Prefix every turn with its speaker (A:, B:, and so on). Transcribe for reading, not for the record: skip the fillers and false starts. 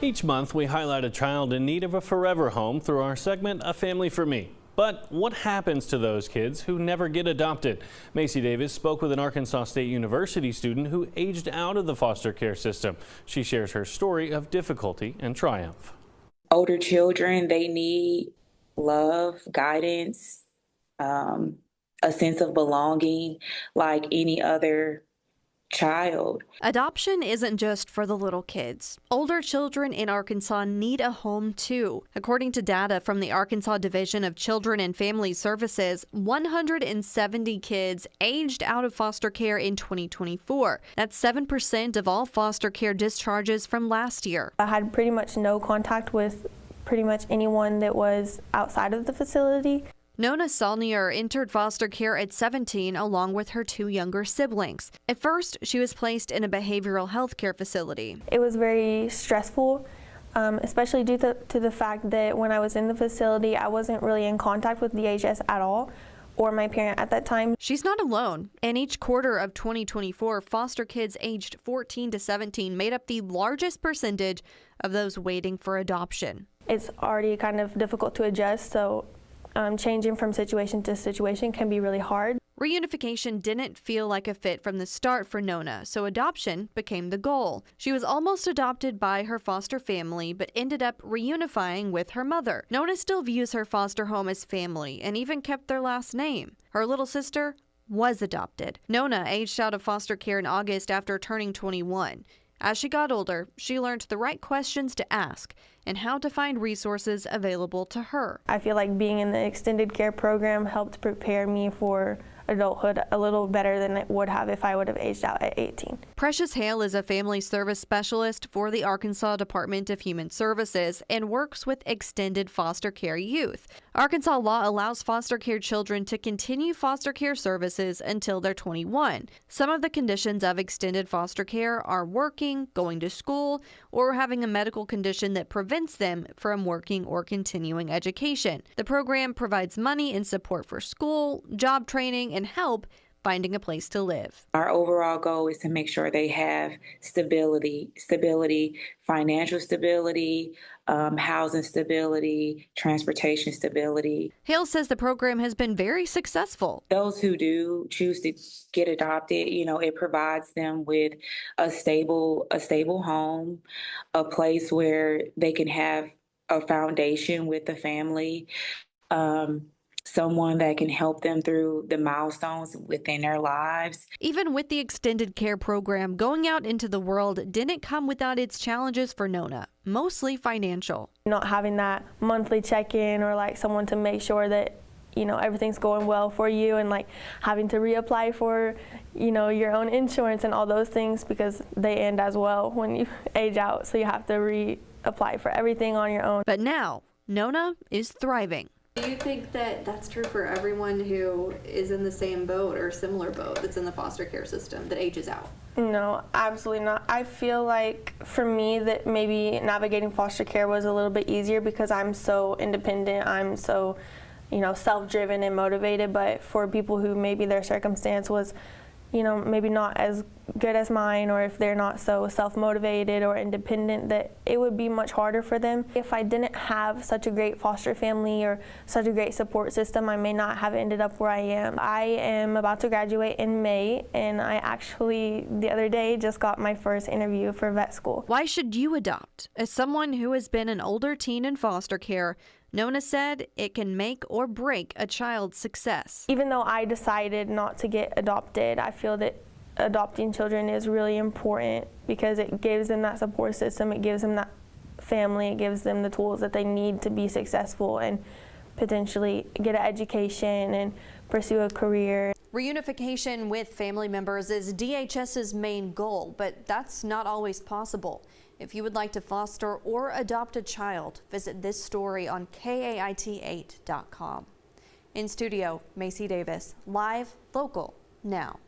A: Each month, we highlight a child in need of a forever home through our segment, A Family for Me. But what happens to those kids who never get adopted? Macy Davis spoke with an Arkansas State University student who aged out of the foster care system. She shares her story of difficulty and triumph.
B: Older children, they need love, guidance, a sense of belonging like any other child.
C: Adoption isn't just for the little kids. Older children in Arkansas need a home too. According to data from the Arkansas Division of Children and Family Services, 170 kids aged out of foster care in 2024. That's 7% of all foster care discharges from last year.
D: I had pretty much no contact with pretty much anyone that was outside of the facility.
C: Nona Saulnier entered foster care at 17 along with her two younger siblings. At first, she was placed in a behavioral health care facility.
D: It was very stressful, especially due to the fact that when I was in the facility, I wasn't really in contact with DHS at all, or my parent at that time.
C: She's not alone. In each quarter of 2024, foster kids aged 14 to 17 made up the largest percentage of those waiting for adoption.
D: It's already kind of difficult to adjust, so changing from situation to situation can be really hard.
C: Reunification didn't feel like a fit from the start for Nona, so adoption became the goal. She was almost adopted by her foster family, but ended up reunifying with her mother. Nona still views her foster home as family and even kept their last name. Her little sister was adopted. Nona aged out of foster care in August after turning 21. As she got older, she learned the right questions to ask and how to find resources available to her.
D: I feel like being in the extended care program helped prepare me for adulthood a little better than it would have if I would have aged out at 18.
C: Precious Hale is a family service specialist for the Arkansas Department of Human Services and works with extended foster care youth. Arkansas law allows foster care children to continue foster care services until they're 21. Some of the conditions of extended foster care are working, going to school, or having a medical condition that prevents them from working or continuing education. The program provides money and support for school, job training, and help finding a place to live.
B: Our overall goal is to make sure they have stability, financial stability, housing stability, transportation stability.
C: Hale says the program has been very successful.
B: Those who do choose to get adopted, it provides them with a stable home, a place where they can have a foundation with the family, someone that can help them through the milestones within their lives.
C: Even with the extended care program, going out into the world didn't come without its challenges for Nona, mostly financial.
D: Not having that monthly check-in or like someone to make sure that everything's going well for you, and like having to reapply for your own insurance and all those things, because they end as well when you age out, so you have to reapply for everything on your own.
C: But now Nona is thriving.
E: Do you think that that's true for everyone who is in the same boat or similar boat that's in the foster care system that ages out?
D: No, absolutely not. I feel like for me that maybe navigating foster care was a little bit easier because I'm so independent, I'm so self-driven and motivated, but for people who maybe their circumstance was maybe not as good as mine, or if they're not so self-motivated or independent, that it would be much harder for them. If I didn't have such a great foster family or such a great support system, I may not have ended up where I am. I am about to graduate in May, and I actually the other day just got my first interview for vet school.
C: Why should you adopt? As someone who has been an older teen in foster care, Nona said it can make or break a child's success.
D: Even though I decided not to get adopted, I feel that adopting children is really important because it gives them that support system, it gives them that family, it gives them the tools that they need to be successful and potentially get an education and pursue a career.
C: Reunification with family members is DHS's main goal, but that's not always possible. If you would like to foster or adopt a child, visit this story on KAIT8.com. In studio, Macy Davis, live, local, now.